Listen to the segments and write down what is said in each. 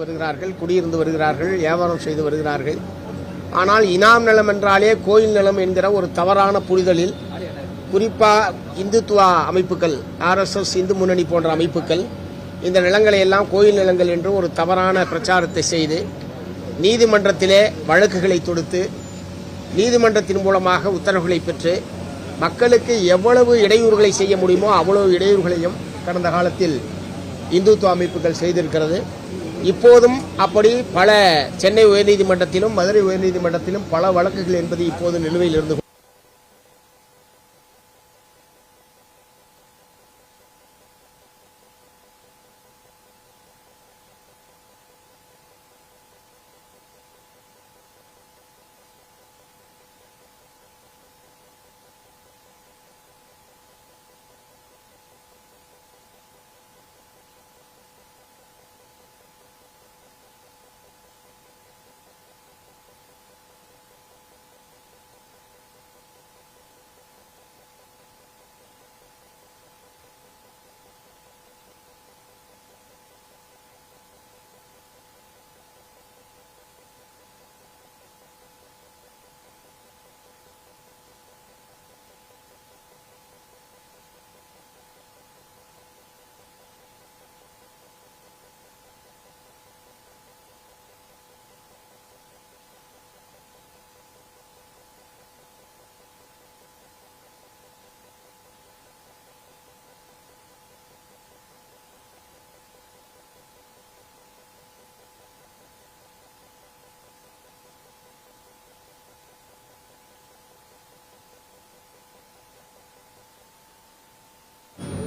வருகிறார்கள், குடியிருந்து வருகிறார்கள், வியாபாரம் செய்து வருகிறார்கள். ஆனால் இனாம் நிலம் என்றாலே கோயில் நிலம் என்கிற ஒரு தவறான புரிதலில் குறிப்பாக இந்துத்துவ அமைப்புகள், RSS, இந்து முன்னணி போன்ற அமைப்புகள் இந்த நிலங்களை எல்லாம் கோயில் நிலங்கள் என்று ஒரு தவறான பிரச்சாரத்தை செய்து நீதிமன்றத்திலே வழக்குகளை தொடுத்து நீதிமன்றத்தின் மூலமாக உத்தரவுகளை பெற்று மக்களுக்கு எவ்வளவு இடையூறுகளை செய்ய முடியுமோ அவ்வளவு இடையூறுகளையும் கடந்த காலத்தில் இந்துத்துவ அமைப்புகள் செய்திருக்கிறது. இப்போதும் அப்படி பல சென்னை உயர்நீதிமன்றத்திலும் மதுரை உயர்நீதிமன்றத்திலும் பல வழக்குகள் என்பது இப்போது நிலுவையில் இருந்து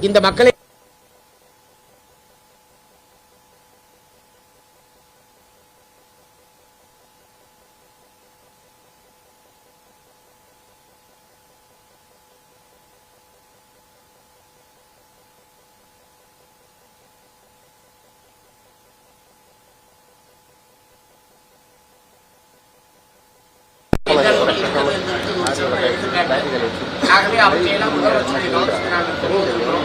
இந்த மக்களை ஆகவே அவற்றையெல்லாம் முதலமைச்சரை